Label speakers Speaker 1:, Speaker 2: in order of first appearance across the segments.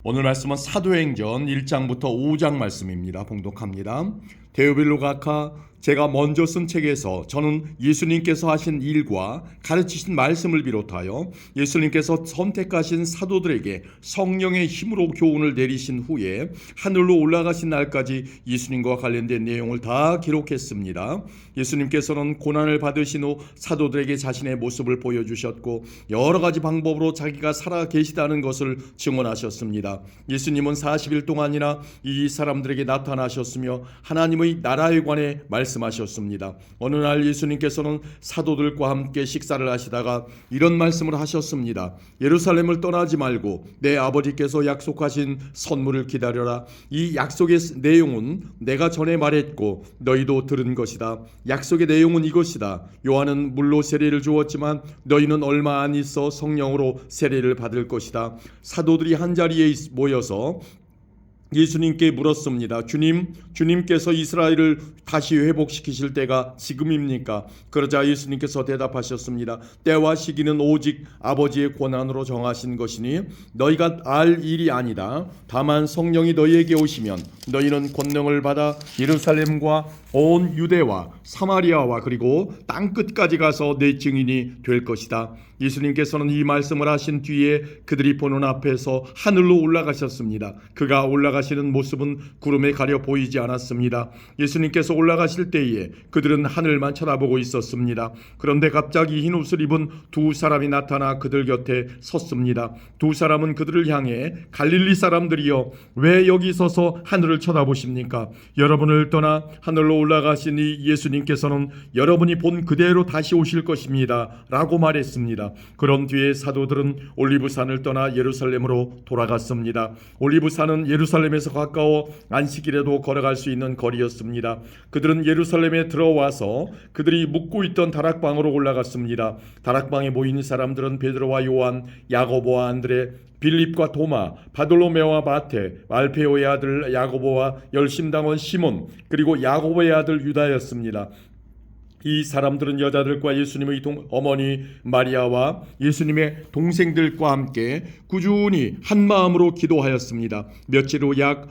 Speaker 1: 오늘 말씀은 사도행전 1장부터 5장 말씀입니다. 봉독합니다. 데오빌로 각하, 제가 먼저 쓴 책에서 저는 예수님께서 하신 일과 가르치신 말씀을 비롯하여 예수님께서 선택하신 사도들에게 성령의 힘으로 교훈을 내리신 후에 하늘로 올라가신 날까지 예수님과 관련된 내용을 다 기록했습니다. 예수님께서는 고난을 받으신 후 사도들에게 자신의 모습을 보여주셨고 여러 가지 방법으로 자기가 살아 계시다는 것을 증언하셨습니다. 예수님은 40일 동안이나 이 사람들에게 나타나셨으며 하나님의 나라에 관해 말씀하셨습니다. 어느 날 예수님께서는 사도들과 함께 식사를 하시다가 이런 말씀을 하셨습니다. 예루살렘을 떠나지 말고 내 아버지께서 약속하신 선물을 기다려라. 이 약속의 내용은 내가 전에 말했고 너희도 들은 것이다. 약속의 내용은 이것이다. 요한은 물로 세례를 주었지만 너희는 얼마 안 있어 성령으로 세례를 받을 것이다. 사도들이 한자리에 모여서 예수님께 물었습니다. 주님께서 이스라엘을 다시 회복시키실 때가 지금입니까? 그러자 예수님께서 대답하셨습니다. 때와 시기는 오직 아버지의 권한으로 정하신 것이니 너희가 알 일이 아니다. 다만 성령이 너희에게 오시면 너희는 권능을 받아 예루살렘과 온 유대와 사마리아와 그리고 땅끝까지 가서 내 증인이 될 것이다. 예수님께서는 이 말씀을 하신 뒤에 그들이 보는 앞에서 하늘로 올라가셨습니다. 그가 올라가시는 모습은 구름에 가려 보이지 않았습니다. 예수님께서 올라가실 때에 그들은 하늘만 쳐다보고 있었습니다. 그런데 갑자기 흰 옷을 입은 두 사람이 나타나 그들 곁에 섰습니다. 두 사람은 그들을 향해 갈릴리 사람들이여 왜 여기 서서 하늘을 쳐다보십니까? 여러분을 떠나 하늘로 올라가신 이 예수님께서는 여러분이 본 그대로 다시 오실 것입니다 라고 말했습니다. 그런 뒤에 사도들은 올리브산을 떠나 예루살렘으로 돌아갔습니다. 올리브산은 예루살렘에서 가까워 안식일에도 걸어갈 수 있는 거리였습니다. 그들은 예루살렘에 들어와서 그들이 묵고 있던 다락방으로 올라갔습니다. 다락방에 모인 사람들은 베드로와 요한, 야고보와 안드레, 빌립과 도마, 바돌로메와 마테, 알페오의 아들 야고보와 열심당원 시몬, 그리고 야고보의 아들 유다였습니다. 이 사람들은 여자들과 예수님의 어머니 마리아와 예수님의 동생들과 함께 꾸준히 한 마음으로 기도하였습니다. 며칠 후 약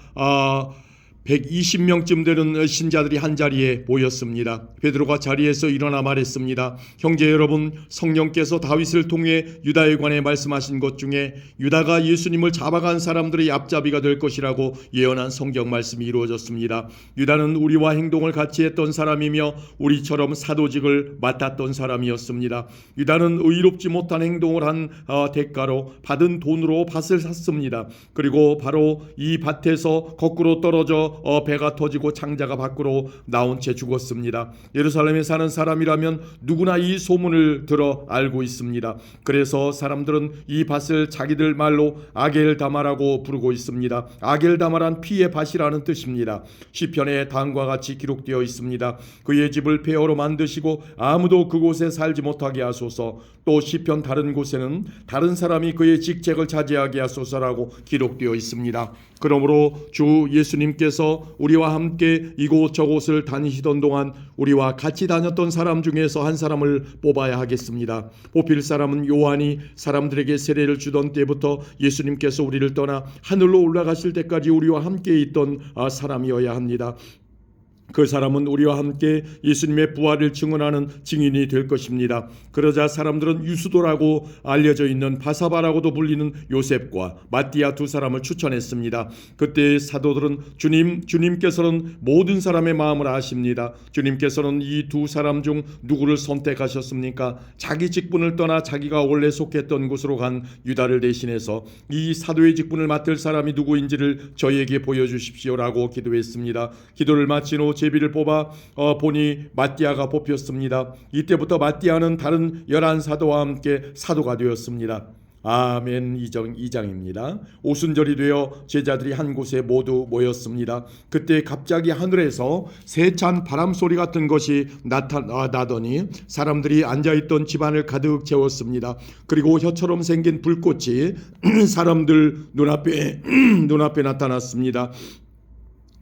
Speaker 1: 120명쯤 되는 신자들이 한자리에 모였습니다. 베드로가 자리에서 일어나 말했습니다. 형제 여러분, 성령께서 다윗을 통해 유다에 관해 말씀하신 것 중에 유다가 예수님을 잡아간 사람들의 앞잡이가 될 것이라고 예언한 성경 말씀이 이루어졌습니다. 유다는 우리와 행동을 같이 했던 사람이며 우리처럼 사도직을 맡았던 사람이었습니다. 유다는 의롭지 못한 행동을 한 대가로 받은 돈으로 밭을 샀습니다. 그리고 바로 이 밭에서 거꾸로 떨어져 배가 터지고 창자가 밖으로 나온 채 죽었습니다. 예루살렘에 사는 사람이라면 누구나 이 소문을 들어 알고 있습니다. 그래서 사람들은 이 밭을 자기들 말로 아겔다마라고 부르고 있습니다. 아겔다마란 피의 밭이라는 뜻입니다. 시편에 다음과 같이 기록되어 있습니다. 그의 집을 폐허로 만드시고 아무도 그곳에 살지 못하게 하소서. 또 시편 다른 곳에는 다른 사람이 그의 직책을 차지하게 하소서라고 기록되어 있습니다. 그러므로 주 예수님께서 우리와 함께 이곳저곳을 다니시던 동안 우리와 같이 다녔던 사람 중에서 한 사람을 뽑아야 하겠습니다. 뽑힐 사람은 요한이 사람들에게 세례를 주던 때부터 예수님께서 우리를 떠나 하늘로 올라가실 때까지 우리와 함께 있던 사람이어야 합니다. 그 사람은 우리와 함께 예수님의 부활을 증언하는 증인이 될 것입니다. 그러자 사람들은 유수도라고 알려져 있는 바사바라고도 불리는 요셉과 마띠아 두 사람을 추천했습니다. 그때 사도들은 주님께서는 모든 사람의 마음을 아십니다. 주님께서는 이 두 사람 중 누구를 선택하셨습니까? 자기 직분을 떠나 자기가 원래 속했던 곳으로 간 유다를 대신해서 이 사도의 직분을 맡을 사람이 누구인지를 저희에게 보여주십시오라고 기도했습니다. 기도를 마친 후 제비를 뽑아 보니 마띠아가 뽑혔습니다. 이때부터 마띠아는 다른 11사도와 함께 사도가 되었습니다. 아멘. 2장입니다. 오순절이 되어 제자들이 한 곳에 모두 모였습니다. 그때 갑자기 하늘에서 세찬 바람소리 같은 것이 나더니 사람들이 앉아있던 집안을 가득 채웠습니다. 그리고 혀처럼 생긴 불꽃이 사람들 눈앞에 나타났습니다.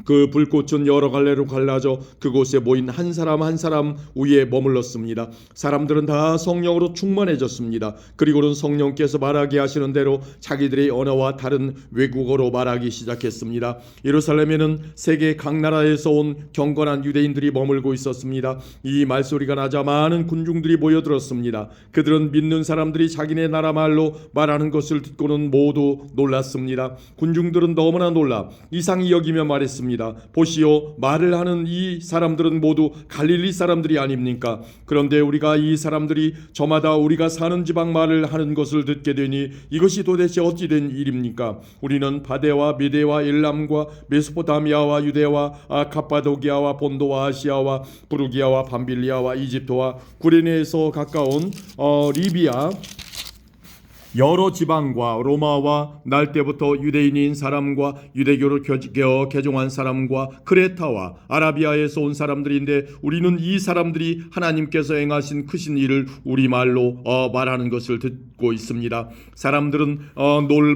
Speaker 1: 그 불꽃은 여러 갈래로 갈라져 그곳에 모인 한 사람 한 사람 위에 머물렀습니다. 사람들은 다 성령으로 충만해졌습니다. 그리고는 성령께서 말하게 하시는 대로 자기들의 언어와 다른 외국어로 말하기 시작했습니다. 예루살렘에는 세계 각 나라에서 온 경건한 유대인들이 머물고 있었습니다. 이 말소리가 나자 많은 군중들이 모여들었습니다. 그들은 믿는 사람들이 자기네 나라 말로 말하는 것을 듣고는 모두 놀랐습니다. 군중들은 너무나 놀라 이상히 여기며 말했습니다. 보시오, 말을 하는 이 사람들은 모두 갈릴리 사람들이 아닙니까? 그런데 우리가 이 사람들이 저마다 우리가 사는 지방 말을 하는 것을 듣게 되니 이것이 도대체 어찌 된 일입니까? 우리는 바데와 미데와 엘람과 메소포타미아와 유대와 카파도기아와 본도와 아시아와 부르기아와 밤빌리아와 이집트와 구레네에서 가까운 리비아 여러 지방과 로마와 날 때부터 유대인인 사람과 유대교를 개종한 사람과 크레타와 아라비아에서 온 사람들인데 우리는 이 사람들이 하나님께서 행하신 크신 일을 우리말로 말하는 것을 듣고 있습니다. 사람들은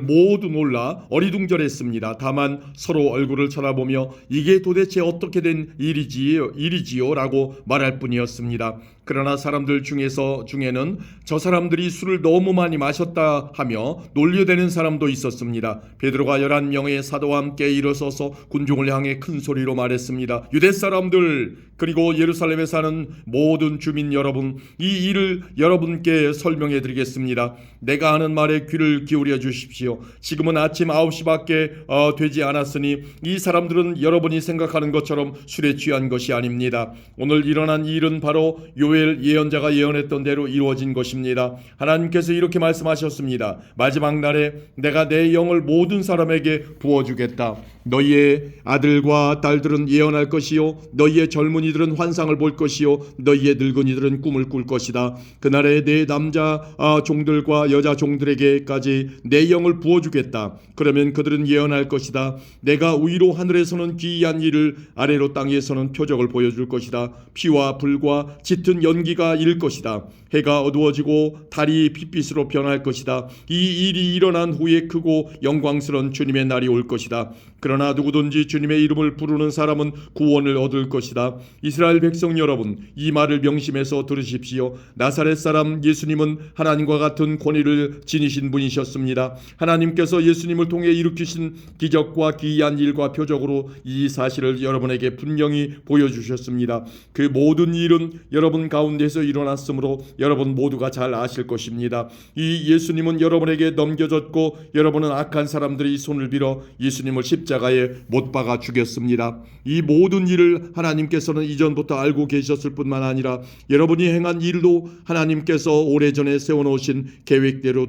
Speaker 1: 모두 놀라 어리둥절했습니다. 다만 서로 얼굴을 쳐다보며 이게 도대체 어떻게 된 일이지요 라고 말할 뿐이었습니다. 그러나 사람들 중에는 저 사람들이 술을 너무 많이 마셨다 하며 놀려대는 사람도 있었습니다. 베드로가 11명의 사도와 함께 일어서서 군중을 향해 큰 소리로 말했습니다. 유대 사람들 그리고 예루살렘에 사는 모든 주민 여러분, 이 일을 여러분께 설명해 드리겠습니다. 내가 하는 말에 귀를 기울여 주십시오. 지금은 아침 9시밖에 되지 않았으니 이 사람들은 여러분이 생각하는 것처럼 술에 취한 것이 아닙니다. 오늘 일어난 일은 바로 요엘 예언자가 예언했던 대로 이루어진 것입니다. 하나님께서 이렇게 말씀하셨습니다. 마지막 날에 내가 내 영을 모든 사람에게 부어주겠다. 너희의 아들과 딸들은 예언할 것이요 너희의 젊은이들은 환상을 볼 것이요 너희의 늙은이들은 꿈을 꿀 것이다. 그날에 내 남자 종들과 여자 종들에게까지 내 영을 부어주겠다. 그러면 그들은 예언할 것이다. 내가 위로 하늘에서는 기이한 일을 아래로 땅에서는 표적을 보여줄 것이다. 피와 불과 짙은 연기가 일 것이다. 해가 어두워지고 달이 핏빛으로 변할 것이다. 이 일이 일어난 후에 크고 영광스러운 주님의 날이 올 것이다. 그러나 누구든지 주님의 이름을 부르는 사람은 구원을 얻을 것이다. 이스라엘 백성 여러분, 이 말을 명심해서 들으십시오. 나사렛 사람 예수님은 하나님과 같은 권위를 지니신 분이셨습니다. 하나님께서 예수님을 통해 일으키신 기적과 기이한 일과 표적으로 이 사실을 여러분에게 분명히 보여주셨습니다. 그 모든 일은 여러분 가운데서 일어났으므로 여러분 모두가 잘 아실 것입니다. 이 예수님은 여러분에게 넘겨졌고 여러분은 악한 사람들이 손을 빌어 예수님을 십자가에 못 박아 죽였습니다. 이 모든 일을 하나님께서는 이전부터 알고 계셨을 뿐만 아니라 여러분이 행한 일도 하나님께서 오래전에 세워놓으신 계획대로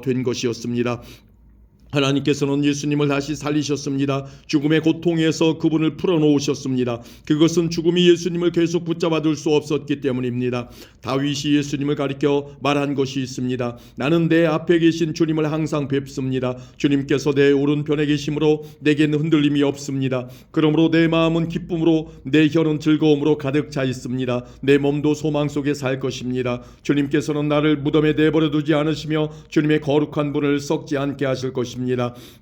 Speaker 1: 된 것이었습니다. 하나님께서는 예수님을 다시 살리셨습니다. 죽음의 고통에서 그분을 풀어놓으셨습니다. 그것은 죽음이 예수님을 계속 붙잡아둘 수 없었기 때문입니다. 다윗이 예수님을 가리켜 말한 것이 있습니다. 나는 내 앞에 계신 주님을 항상 뵙습니다. 주님께서 내 오른편에 계심으로 내겐 흔들림이 없습니다. 그러므로 내 마음은 기쁨으로 내 혀는 즐거움으로 가득 차 있습니다. 내 몸도 소망 속에 살 것입니다. 주님께서는 나를 무덤에 내버려 두지 않으시며 주님의 거룩한 분을 썩지 않게 하실 것입니다.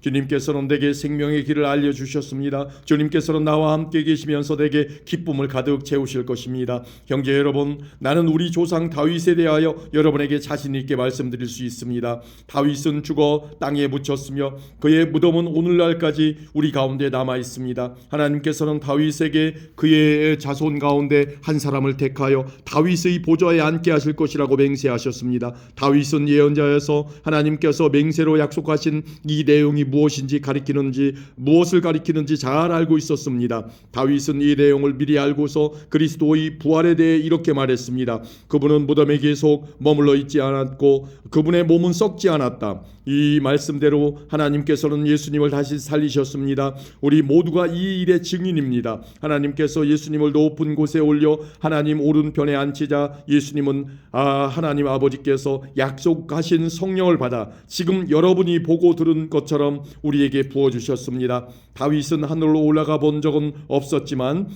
Speaker 1: 주님께서는 내게 생명의 길을 알려주셨습니다. 주님께서는 나와 함께 계시면서 내게 기쁨을 가득 채우실 것입니다. 형제 여러분, 나는 우리 조상 다윗에 대하여 여러분에게 자신 있게 말씀드릴 수 있습니다. 다윗은 죽어 땅에 묻혔으며 그의 무덤은 오늘날까지 우리 가운데 남아 있습니다. 하나님께서는 다윗에게 그의 자손 가운데 한 사람을 택하여 다윗의 보좌에 앉게 하실 것이라고 맹세하셨습니다. 다윗은 예언자여서 하나님께서 맹세로 약속하신 이 내용이 무엇을 가리키는지 잘 알고 있었습니다. 다윗은 이 내용을 미리 알고서 그리스도의 부활에 대해 이렇게 말했습니다. 그분은 무덤에 계속 머물러 있지 않았고 그분의 몸은 썩지 않았다. 이 말씀대로 하나님께서는 예수님을 다시 살리셨습니다. 우리 모두가 이 일의 증인입니다. 하나님께서 예수님을 높은 곳에 올려 하나님 오른편에 앉히자 예수님은 하나님 아버지께서 약속하신 성령을 받아 지금 여러분이 보고 들은 것처럼 우리에게 부어주셨습니다. 다윗은 하늘로 올라가 본 적은 없었지만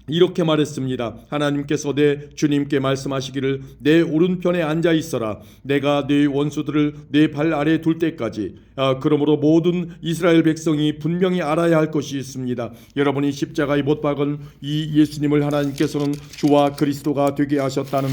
Speaker 1: 이렇게 말했습니다. 하나님께서 내 주님께 말씀하시기를 내 오른편에 앉아 있어라. 내가 네 원수들을 네 발 아래 둘 때까지. 그러므로 모든 이스라엘 백성이 분명히 알아야 할 것이 있습니다. 여러분이 십자가에 못 박은 이 예수님을 하나님께서는 주와 그리스도가 되게 하셨다는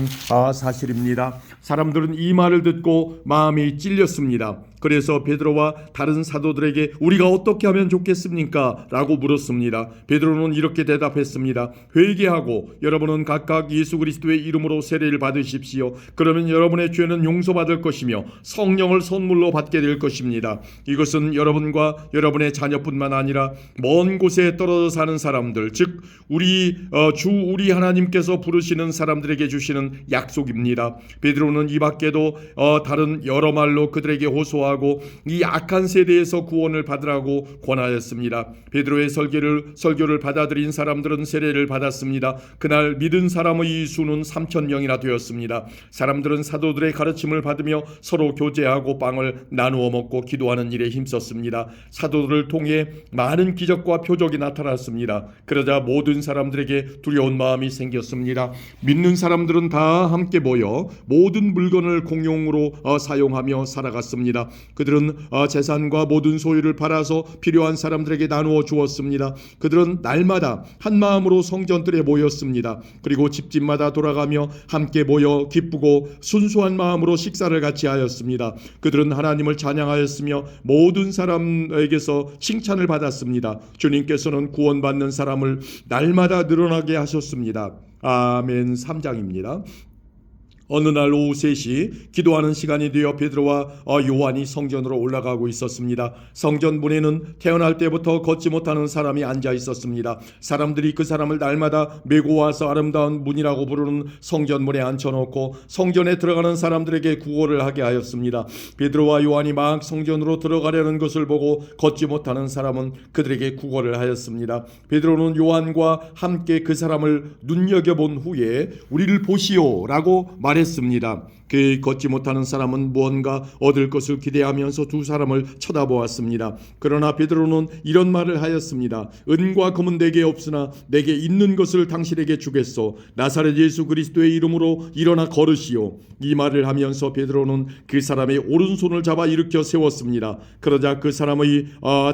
Speaker 1: 사실입니다. 사람들은 이 말을 듣고 마음이 찔렸습니다. 그래서 베드로와 다른 사도들에게 우리가 어떻게 하면 좋겠습니까? 라고 물었습니다. 베드로는 이렇게 대답했습니다. 회개하고 여러분은 각각 예수 그리스도의 이름으로 세례를 받으십시오. 그러면 여러분의 죄는 용서받을 것이며 성령을 선물로 받게 될 것입니다. 이것은 여러분과 여러분의 자녀뿐만 아니라 먼 곳에 떨어져 사는 사람들, 즉 우리 하나님께서 부르시는 사람들에게 주시는 약속입니다. 베드로는 이 밖에도 다른 여러 말로 그들에게 호소하고 이 악한 세대에서 구원을 받으라고 권하였습니다. 베드로의 설교를 받아들인 사람들은 세례를 받았습니다. 그날 믿은 사람의 수는 3,000명이나 되었습니다. 사람들은 사도들의 가르침을 받으며 서로 교제하고 빵을 나누어 먹고 기도하는 일에 힘썼습니다. 사도들을 통해 많은 기적과 표적이 나타났습니다. 그러자 모든 사람들에게 두려운 마음이 생겼습니다. 믿는 사람들은 다 함께 모여 모든 물건을 공용으로 사용하며 살아갔습니다. 그들은 재산과 모든 소유를 팔아서 필요한 사람들에게 나누어 주었습니다. 그들은 날마다 한 마음으로 성전들에 모였습니다. 그리고 집집마다 돌아가며 함께 모여 기쁘고 순수한 마음으로 식사를 같이 하였습니다. 그들은 하나님을 찬양하였으며 모든 사람에게서 칭찬을 받았습니다. 주님께서는 구원받는 사람을 날마다 늘어나게 하셨습니다. 아멘. 3장입니다. 어느 날 오후 3시 기도하는 시간이 되어 베드로와 요한이 성전으로 올라가고 있었습니다. 성전 문에는 태어날 때부터 걷지 못하는 사람이 앉아 있었습니다. 사람들이 그 사람을 날마다 메고 와서 아름다운 문이라고 부르는 성전 문에 앉혀놓고 성전에 들어가는 사람들에게 구걸을 하게 하였습니다. 베드로와 요한이 막 성전으로 들어가려는 것을 보고 걷지 못하는 사람은 그들에게 구걸을 하였습니다. 베드로는 요한과 함께 그 사람을 눈여겨본 후에 우리를 보시오 라고 말했습니다. 그 걷지 못하는 사람은 무언가 얻을 것을 기대하면서 두 사람을 쳐다보았습니다. 그러나 베드로는 이런 말을 하였습니다. 은과 금은 내게 없으나 내게 있는 것을 당신에게 주겠소. 나사렛 예수 그리스도의 이름으로 일어나 걸으시오. 이 말을 하면서 베드로는 그 사람의 오른손을 잡아 일으켜 세웠습니다. 그러자 그 사람의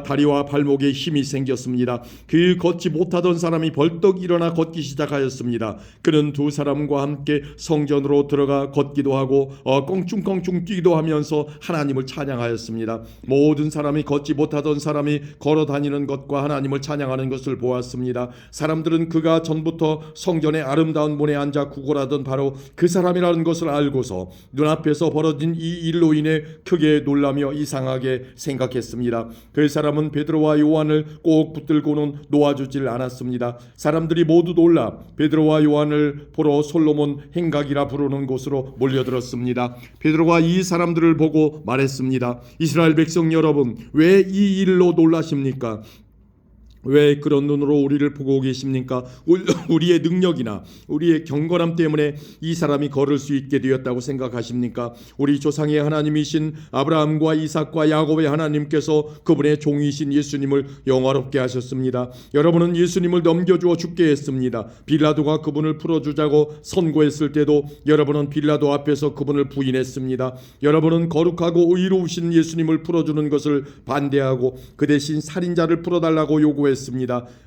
Speaker 1: 다리와 발목에 힘이 생겼습니다. 그 걷지 못하던 사람이 벌떡 일어나 걷기 시작하였습니다. 그는 두 사람과 함께 성전으로 들어가 걷기도 하고 껑충껑충 뛰기도 하면서 하나님을 찬양하였습니다. 모든 사람이 걷지 못하던 사람이 걸어 다니는 것과 하나님을 찬양하는 것을 보았습니다. 사람들은 그가 전부터 성전의 아름다운 문에 앉아 구걸하던 바로 그 사람이라는 것을 알고서 눈앞에서 벌어진 이 일로 인해 크게 놀라며 이상하게 생각했습니다. 그 사람은 베드로와 요한을 꼭 붙들고는 놓아주질 않았습니다. 사람들이 모두 놀라 베드로와 요한을 보러 솔로몬 행각이라 부르는 곳으로 몰려들었습니다. 베드로가 이 사람들을 보고 말했습니다. 이스라엘 백성 여러분, 왜 이 일로 놀라십니까? 왜 그런 눈으로 우리를 보고 계십니까? 우리의 능력이나 우리의 경건함 때문에 이 사람이 걸을 수 있게 되었다고 생각하십니까? 우리 조상의 하나님이신 아브라함과 이삭과 야곱의 하나님께서 그분의 종이신 예수님을 영화롭게 하셨습니다. 여러분은 예수님을 넘겨주어 죽게 했습니다. 빌라도가 그분을 풀어주자고 선고했을 때도 여러분은 빌라도 앞에서 그분을 부인했습니다. 여러분은 거룩하고 의로우신 예수님을 풀어주는 것을 반대하고 그 대신 살인자를 풀어달라고 요구했습니다.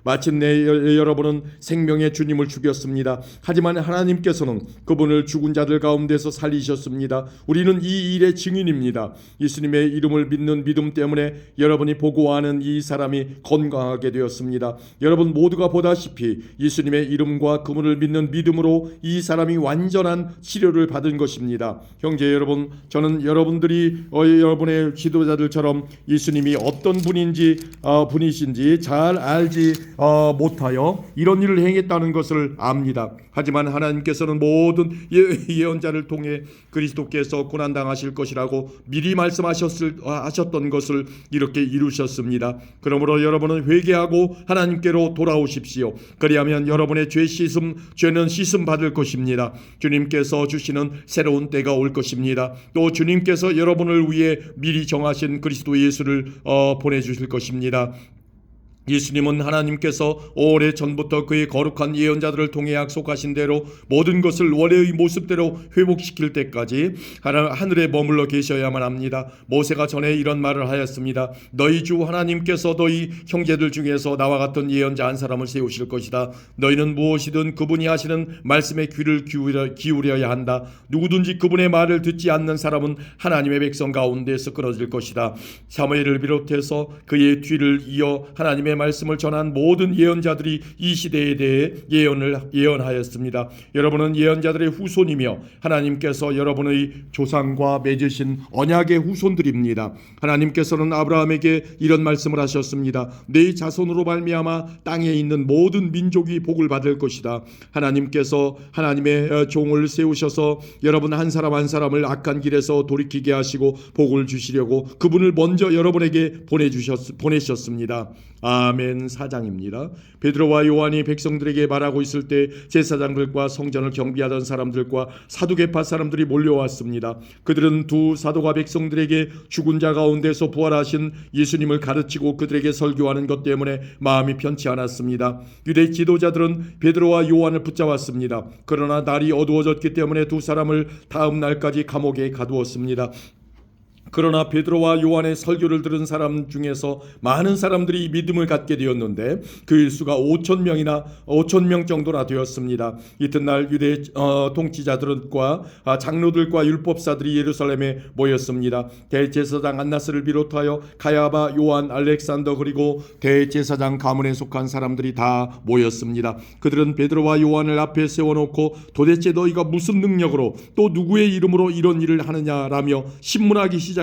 Speaker 1: 마침내 여러분은 생명의 주님을 죽였습니다. 하지만 하나님께서는 그분을 죽은 자들 가운데서 살리셨습니다. 우리는 이 일의 증인입니다. 예수님의 이름을 믿는 믿음 때문에 여러분이 보고 아는 이 사람이 건강하게 되었습니다. 여러분 모두가 보다시피 예수님의 이름과 그분을 믿는 믿음으로 이 사람이 완전한 치료를 받은 것입니다. 형제 여러분, 저는 여러분들이 여러분의 지도자들처럼 예수님이 어떤 분이신지 잘 알지 못하여 이런 일을 행했다는 것을 압니다. 하지만 하나님께서는 모든 예언자를 통해 그리스도께서 고난당하실 것이라고 미리 말씀하셨던 것을 이렇게 이루셨습니다. 그러므로 여러분은 회개하고 하나님께로 돌아오십시오. 그리하면 여러분의 죄는 씻음 받을 것입니다. 주님께서 주시는 새로운 때가 올 것입니다. 또 주님께서 여러분을 위해 미리 정하신 그리스도 예수를 보내주실 것입니다. 예수님은 하나님께서 오래 전부터 그의 거룩한 예언자들을 통해 약속하신 대로 모든 것을 원래의 모습대로 회복시킬 때까지 하늘에 머물러 계셔야만 합니다. 모세가 전에 이런 말을 하였습니다. 너희 주 하나님께서 너희 형제들 중에서 나와 같은 예언자 한 사람을 세우실 것이다. 너희는 무엇이든 그분이 하시는 말씀에 귀를 기울여야 한다. 누구든지 그분의 말을 듣지 않는 사람은 하나님의 백성 가운데서 끊어질 것이다. 사무엘을 비롯해서 그의 뒤를 이어 하나님의 말씀을 전한 모든 예언자들이 이 시대에 대해 예언하였습니다. 여러분은 예언자들의 후손이며 하나님께서 여러분의 조상과 맺으신 언약의 후손들입니다. 하나님께서는 아브라함에게 이런 말씀을 하셨습니다. 네 자손으로 말미암아 땅에 있는 모든 민족이 복을 받을 것이다. 하나님께서 하나님의 종을 세우셔서 여러분 한 사람 한 사람을 악한 길에서 돌이키게 하시고 복을 주시려고 그분을 먼저 여러분에게 보내셨습니다. 아멘. 4장입니다. 베드로와 요한이 백성들에게 말하고 있을 때 제사장들과 성전을 경비하던 사람들과 사두개파 사람들이 몰려왔습니다. 그들은 두 사도가 백성들에게 죽은 자 가운데서 부활하신 예수님을 가르치고 그들에게 설교하는 것 때문에 마음이 편치 않았습니다. 유대 지도자들은 베드로와 요한을 붙잡았습니다. 그러나 날이 어두워졌기 때문에 두 사람을 다음 날까지 감옥에 가두었습니다. 그러나 베드로와 요한의 설교를 들은 사람 중에서 많은 사람들이 믿음을 갖게 되었는데 그 일수가 5,000명 정도나 되었습니다. 이튿날 유대 통치자들과 장로들과 율법사들이 예루살렘에 모였습니다. 대제사장 안나스를 비롯하여 가야바, 요한, 알렉산더 그리고 대제사장 가문에 속한 사람들이 다 모였습니다. 그들은 베드로와 요한을 앞에 세워놓고 도대체 너희가 무슨 능력으로 또 누구의 이름으로 이런 일을 하느냐라며 신문하기 시작하였습니다.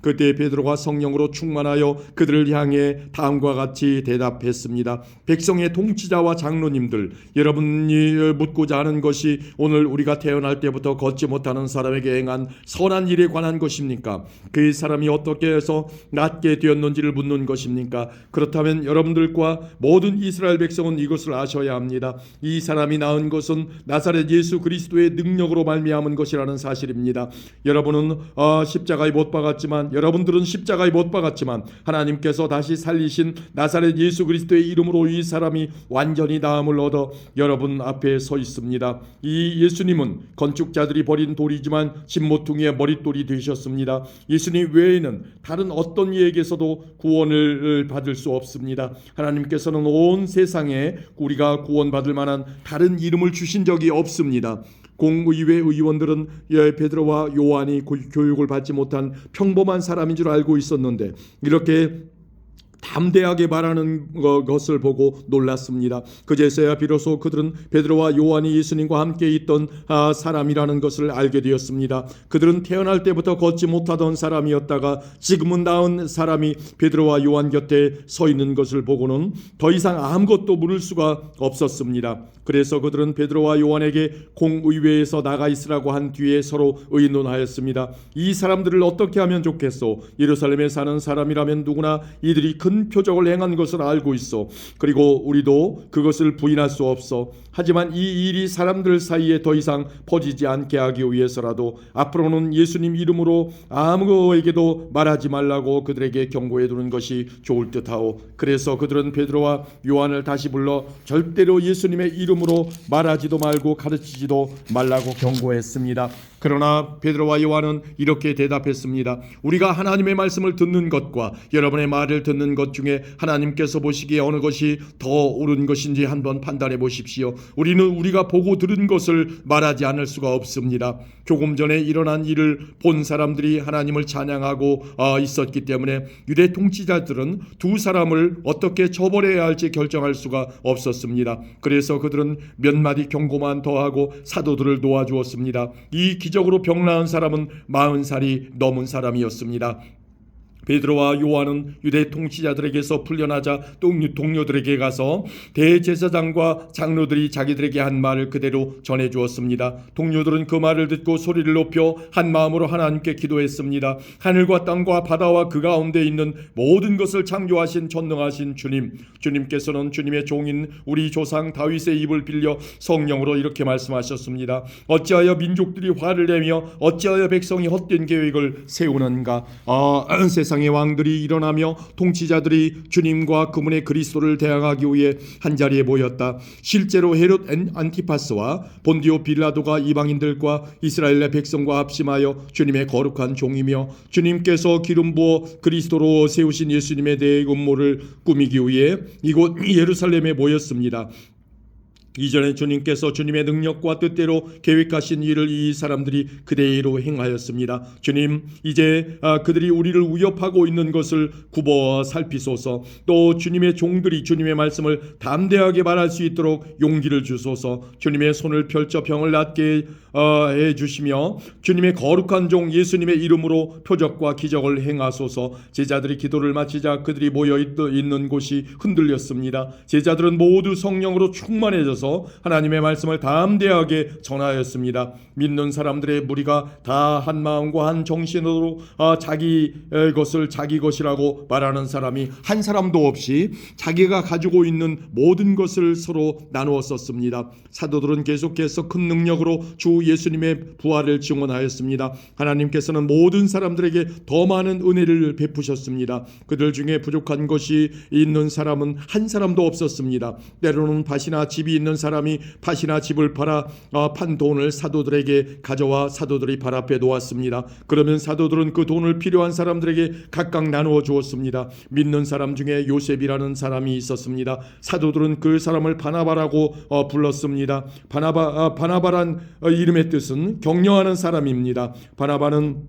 Speaker 1: 그때 베드로가 성령으로 충만하여 그들을 향해 다음과 같이 대답했습니다. 백성의 통치자와 장로님들, 여러분이 묻고자 하는 것이 오늘 우리가 태어날 때부터 걷지 못하는 사람에게 행한 선한 일에 관한 것입니까? 그 사람이 어떻게 해서 낫게 되었는지를 묻는 것입니까? 그렇다면 여러분들과 모든 이스라엘 백성은 이것을 아셔야 합니다. 이 사람이 낳은 것은 나사렛 예수 그리스도의 능력으로 말미암은 것이라는 사실입니다. 여러분은 십자가에 못 박았지만, 여러분들은 십자가에 못 박았지만 하나님께서 다시 살리신 나사렛 예수 그리스도의 이름으로 이 사람이 완전히 나음을 얻어 여러분 앞에 서 있습니다. 이 예수님은 건축자들이 버린 돌이지만 진모퉁이의 머릿돌이 되셨습니다. 예수님 외에는 다른 어떤 이에게서도 구원을 받을 수 없습니다. 하나님께서는 온 세상에 우리가 구원받을 만한 다른 이름을 주신 적이 없습니다. 공의회 의원들은 베드로와 요한이 교육을 받지 못한 평범한 사람인 줄 알고 있었는데 이렇게 담대하게 말하는 것을 보고 놀랐습니다. 그제서야 비로소 그들은 베드로와 요한이 예수님과 함께 있던 사람이라는 것을 알게 되었습니다. 그들은 태어날 때부터 걷지 못하던 사람이었다가 지금은 나은 사람이 베드로와 요한 곁에 서 있는 것을 보고는 더 이상 아무것도 물을 수가 없었습니다. 그래서 그들은 베드로와 요한에게 공의회에서 나가 있으라고 한 뒤에 서로 의논하였습니다. 이 사람들을 어떻게 하면 좋겠소? 예루살렘에 사는 사람이라면 누구나 이들이 큰 표적을 행한 것을 알고 있어. 그리고 우리도 그것을 부인할 수 없어. 하지만 이 일이 사람들 사이에 더 이상 퍼지지 않게 하기 위해서라도 앞으로는 예수님 이름으로 아무에게도 말하지 말라고 그들에게 경고해 두는 것이 좋을 듯하오. 그래서 그들은 베드로와 요한을 다시 불러 절대로 예수님의 이름으로 말하지도 말고 가르치지도 말라고 경고했습니다. 그러나 베드로와 요한은 이렇게 대답했습니다. 우리가 하나님의 말씀을 듣는 것과 여러분의 말을 듣는 것 중에 하나님께서 보시기에 어느 것이 더 옳은 것인지 한번 판단해 보십시오. 우리는 우리가 보고 들은 것을 말하지 않을 수가 없습니다. 조금 전에 일어난 일을 본 사람들이 하나님을 찬양하고 있었기 때문에 유대 통치자들은 두 사람을 어떻게 처벌해야 할지 결정할 수가 없었습니다. 그래서 그들은 몇 마디 경고만 더하고 사도들을 놓아주었습니다. 이 기적으로 병 나은 사람은 40살이 넘은 사람이었습니다. 베드로와 요한은 유대 통치자들에게서 풀려나자 동료들에게 가서 대제사장과 장로들이 자기들에게 한 말을 그대로 전해주었습니다. 동료들은 그 말을 듣고 소리를 높여 한 마음으로 하나님께 기도했습니다. 하늘과 땅과 바다와 그 가운데 있는 모든 것을 창조하신 전능하신 주님께서는 주님의 종인 우리 조상 다윗의 입을 빌려 성령으로 이렇게 말씀하셨습니다. 어찌하여 민족들이 화를 내며 어찌하여 백성이 헛된 계획을 세우는가. 세상 세상의 왕들이 일어나며 통치자들이 주님과 그분의 그리스도를 대항하기 위해 한자리에 모였다. 실제로 헤롯 안티파스와 본디오 빌라도가 이방인들과 이스라엘의 백성과 합심하여 주님의 거룩한 종이며 주님께서 기름 부어 그리스도로 세우신 예수님에 대해 음모를 꾸미기 위해 이곳 예루살렘에 모였습니다. 이전에 주님께서 주님의 능력과 뜻대로 계획하신 일을 이 사람들이 그대로 행하였습니다. 주님, 이제 그들이 우리를 위협하고 있는 것을 굽어 살피소서. 또 주님의 종들이 주님의 말씀을 담대하게 말할 수 있도록 용기를 주소서. 주님의 손을 펼쳐 병을 낫게 해주시며 주님의 거룩한 종 예수님의 이름으로 표적과 기적을 행하소서. 제자들이 기도를 마치자 그들이 모여 있는 곳이 흔들렸습니다. 제자들은 모두 성령으로 충만해져서 하나님의 말씀을 담대하게 전하였습니다. 믿는 사람들의 무리가 다 한 마음과 한 정신으로 자기 것을 자기 것이라고 말하는 사람이 한 사람도 없이 자기가 가지고 있는 모든 것을 서로 나누었었습니다. 사도들은 계속해서 큰 능력으로 주 예수님의 부활을 증언하였습니다. 하나님께서는 모든 사람들에게 더 많은 은혜를 베푸셨습니다. 그들 중에 부족한 것이 있는 사람은 한 사람도 없었습니다. 때로는 밭이나 집이 있는 사람이 밭이나 집을 팔아 판 돈을 사도들에게 가져와 사도들이 발 앞에 놓았습니다. 그러면 사도들은 그 돈을 필요한 사람들에게 각각 나누어 주었습니다. 믿는 사람 중에 요셉이라는 사람이 있었습니다. 사도들은 그 사람을 바나바라고 불렀습니다. 바나바란 이름의 뜻은 격려하는 사람입니다. 바나바는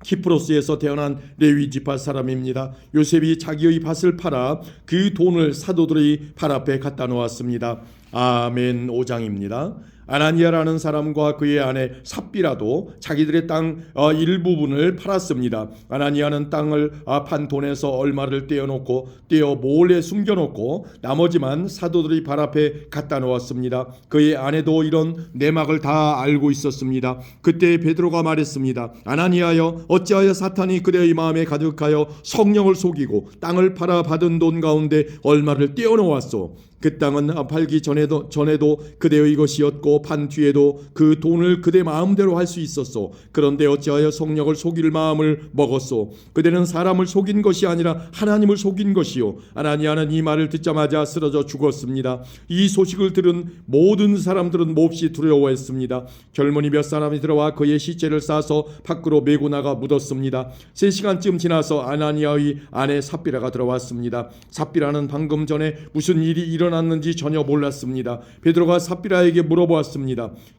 Speaker 1: 키프로스에서 태어난 레위 지파 사람입니다. 요셉이 자기의 밭을 팔아 그 돈을 사도들의 발 앞에 갖다 놓았습니다. 아멘. 5장입니다. 아나니아라는 사람과 그의 아내 삽비라도 자기들의 땅 일부분을 팔았습니다. 아나니아는 땅을 판 돈에서 얼마를 떼어 몰래 숨겨놓고 나머지만 사도들이 발 앞에 갖다 놓았습니다. 그의 아내도 이런 내막을 다 알고 있었습니다. 그때 베드로가 말했습니다. 아나니아여, 어찌하여 사탄이 그대의 마음에 가득하여 성령을 속이고 땅을 팔아 받은 돈 가운데 얼마를 떼어놓았소? 그 땅은 팔기 전에도 그대의 것이었고 판 뒤에도 그 돈을 그대 마음대로 할 수 있었소. 그런데 어찌하여 성령을 속일 마음을 먹었소? 그대는 사람을 속인 것이 아니라 하나님을 속인 것이요. 아나니아는 이 말을 듣자마자 쓰러져 죽었습니다. 이 소식을 들은 모든 사람들은 몹시 두려워했습니다. 젊은이 몇 사람이 들어와 그의 시체를 싸서 밖으로 메고 나가 묻었습니다. 3시간쯤 지나서 아나니아의 아내 삽비라가 들어왔습니다. 삽비라는 방금 전에 무슨 일이 일어났는지 전혀 몰랐습니다. 베드로가 삽비라에게 물어보았습니다.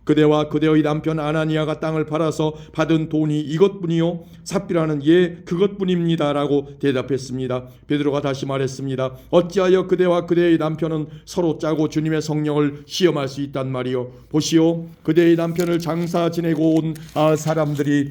Speaker 1: 그대와 그대의 남편 아나니아가 땅을 팔아서 받은 돈이 이것뿐이요? 삽비라는 예, 그것뿐입니다 라고 대답했습니다. 베드로가 다시 말했습니다. 어찌하여 그대와 그대의 남편은 서로 짜고 주님의 성령을 시험할 수 있단 말이요? 보시오, 그대의 남편을 장사 지내고 온 사람들이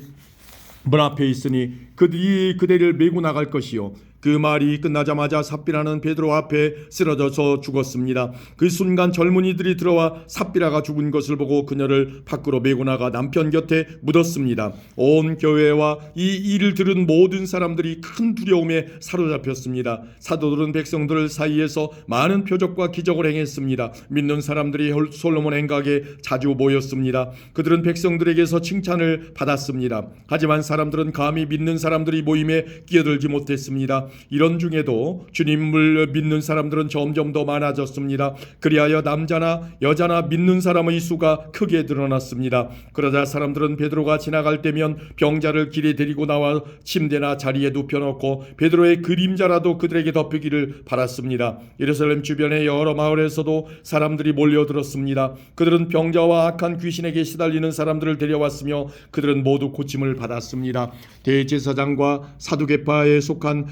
Speaker 1: 문 앞에 있으니 그들이 그대를 메고 나갈 것이요. 그 말이 끝나자마자 삽비라는 베드로 앞에 쓰러져서 죽었습니다. 그 순간 젊은이들이 들어와 삽비라가 죽은 것을 보고 그녀를 밖으로 메고 나가 남편 곁에 묻었습니다. 온 교회와 이 일을 들은 모든 사람들이 큰 두려움에 사로잡혔습니다. 사도들은 백성들 사이에서 많은 표적과 기적을 행했습니다. 믿는 사람들이 솔로몬 행각에 자주 모였습니다. 그들은 백성들에게서 칭찬을 받았습니다. 하지만 사람들은 감히 믿는 사람들이 모임에 끼어들지 못했습니다. 이런 중에도 주님을 믿는 사람들은 점점 더 많아졌습니다. 그리하여 남자나 여자나 믿는 사람의 수가 크게 늘어났습니다. 그러자 사람들은 베드로가 지나갈 때면 병자를 길에 데리고 나와 침대나 자리에 눕혀놓고 베드로의 그림자라도 그들에게 덮이기를 바랐습니다. 예루살렘 주변의 여러 마을에서도 사람들이 몰려들었습니다. 그들은 병자와 악한 귀신에게 시달리는 사람들을 데려왔으며 그들은 모두 고침을 받았습니다. 대제사장과 사두개파에 속한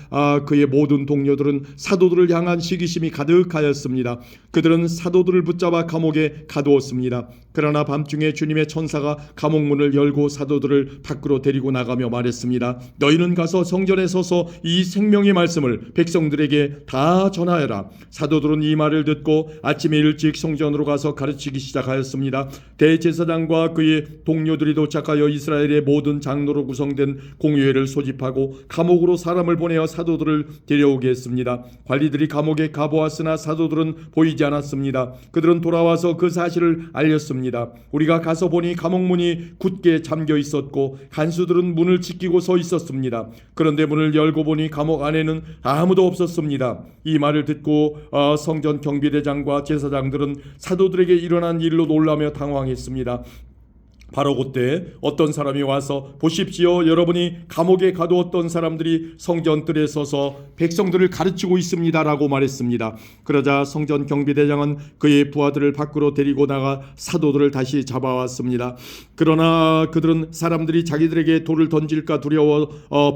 Speaker 1: 그의 모든 동료들은 사도들을 향한 시기심이 가득하였습니다. 그들은 사도들을 붙잡아 감옥에 가두었습니다. 그러나 밤중에 주님의 천사가 감옥 문을 열고 사도들을 밖으로 데리고 나가며 말했습니다. 너희는 가서 성전에 서서 이 생명의 말씀을 백성들에게 다 전하여라. 사도들은 이 말을 듣고 아침에 일찍 성전으로 가서 가르치기 시작하였습니다. 대제사장과 그의 동료들이 도착하여 이스라엘의 모든 장로로 구성된 공의회를 소집하고 감옥으로 사람을 보내어 사도들을 사도들을 데려오게 했습니다. 관리들이 감옥에 가보았으나 사도들은 보이지 않았습니다. 그들은 돌아와서 그 사실을 알렸습니다. 우리가 가서 보니 감옥문이 굳게 잠겨 있었고 간수들은 문을 지키고 서 있었습니다. 그런데 문을 열고 보니 감옥 안에는 아무도 없었습니다. 이 말을 듣고 성전 경비대장과 제사장들은 사도들에게 일어난 일로 놀라며 당황했습니다. 바로 그때 어떤 사람이 와서 보십시오, 여러분이 감옥에 가두었던 사람들이 성전뜰에 서서 백성들을 가르치고 있습니다라고 말했습니다. 그러자 성전 경비대장은 그의 부하들을 밖으로 데리고 나가 사도들을 다시 잡아왔습니다. 그러나 그들은 사람들이 자기들에게 돌을 던질까 두려워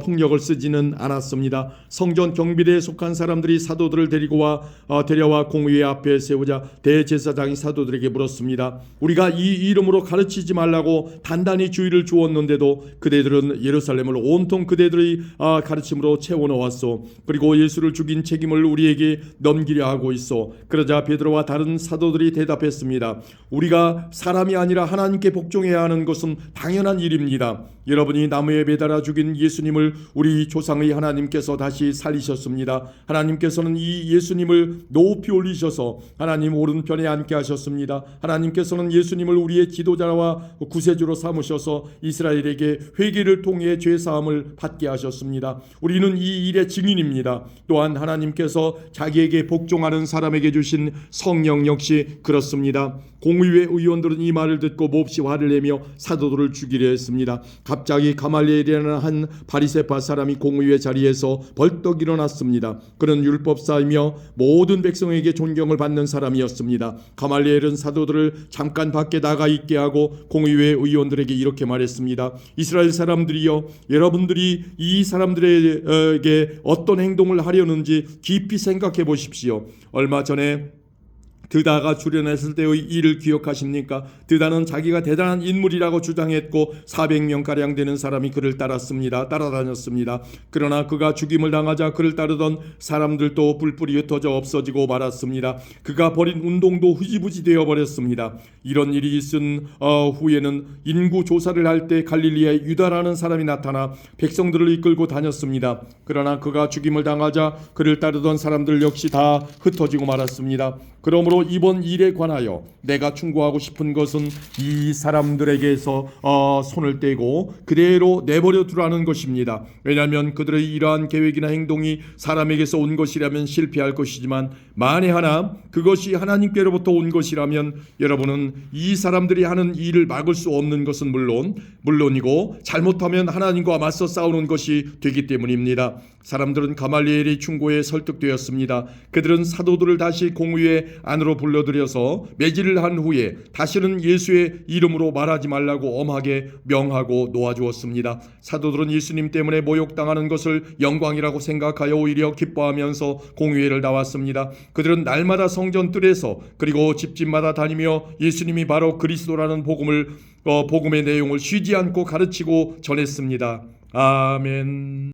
Speaker 1: 폭력을 쓰지는 않았습니다. 성전 경비대에 속한 사람들이 사도들을 데려와 공회 앞에 세우자 대제사장이 사도들에게 물었습니다. 우리가 이 이름으로 가르치지 말라고 단단히 주의를 주었는데도 그대들은 예루살렘을 온통 그대들의 가르침으로 채워넣었소. 그리고 예수를 죽인 책임을 우리에게 넘기려 하고 있어. 그러자 베드로와 다른 사도들이 대답했습니다. 우리가 사람이 아니라 하나님께 복종해야 하는 것은 당연한 일입니다. 여러분이 나무에 매달아 죽인 예수님을 우리 조상의 하나님께서 다시 살리셨습니다. 하나님께서는 이 예수님을 높이 올리셔서 하나님 오른편에 앉게 하셨습니다. 하나님께서는 예수님을 우리의 지도자와 구세주로 삼으셔서 이스라엘에게 회개를 통해 죄사함을 받게 하셨습니다. 우리는 이 일의 증인입니다. 또한 하나님께서 자기에게 복종하는 사람에게 주신 성령 역시 그렇습니다. 공의회 의원들은 이 말을 듣고 몹시 화를 내며 사도들을 죽이려 했습니다. 갑자기 가말리엘이라는 한 바리새파 사람이 공의회 자리에서 벌떡 일어났습니다. 그는 율법사이며 모든 백성에게 존경을 받는 사람이었습니다. 가말리엘은 사도들을 잠깐 밖에 나가 있게 하고 공의회 의원들에게 이렇게 말했습니다. 이스라엘 사람들이여, 여러분들이 이 사람들에게 어떤 행동을 하려는지 깊이 생각해 보십시오. 얼마 전에 드다가 출연했을 때의 일을 기억하십니까? 드다는 자기가 대단한 인물이라고 주장했고 400명가량 되는 사람이 그를 따라다녔습니다. 그러나 그가 죽임을 당하자 그를 따르던 사람들도 뿔뿔이 흩어져 없어지고 말았습니다. 그가 벌인 운동도 흐지부지 되어버렸습니다. 이런 일이 있은 후에는 인구 조사를 할 때 갈릴리에 유다라는 사람이 나타나 백성들을 이끌고 다녔습니다. 그러나 그가 죽임을 당하자 그를 따르던 사람들 역시 다 흩어지고 말았습니다. 그러므로 이번 일에 관하여 내가 충고하고 싶은 것은 이 사람들에게서 손을 떼고 그대로 내버려 두라는 것입니다. 왜냐하면 그들의 이러한 계획이나 행동이 사람에게서 온 것이라면 실패할 것이지만 만에 하나 그것이 하나님께로부터 온 것이라면 여러분은 이 사람들이 하는 일을 막을 수 없는 것은 물론이고 잘못하면 하나님과 맞서 싸우는 것이 되기 때문입니다. 사람들은 가말리엘의 충고에 설득되었습니다. 그들은 사도들을 다시 공의회 안으로 불러들여서 매질을 한 후에 다시는 예수의 이름으로 말하지 말라고 엄하게 명하고 놓아주었습니다. 사도들은 예수님 때문에 모욕당하는 것을 영광이라고 생각하여 오히려 기뻐하면서 공의회를 나왔습니다. 그들은 날마다 성전 뜰에서 그리고 집집마다 다니며 예수님이 바로 그리스도라는 복음의 내용을 쉬지 않고 가르치고 전했습니다. 아멘.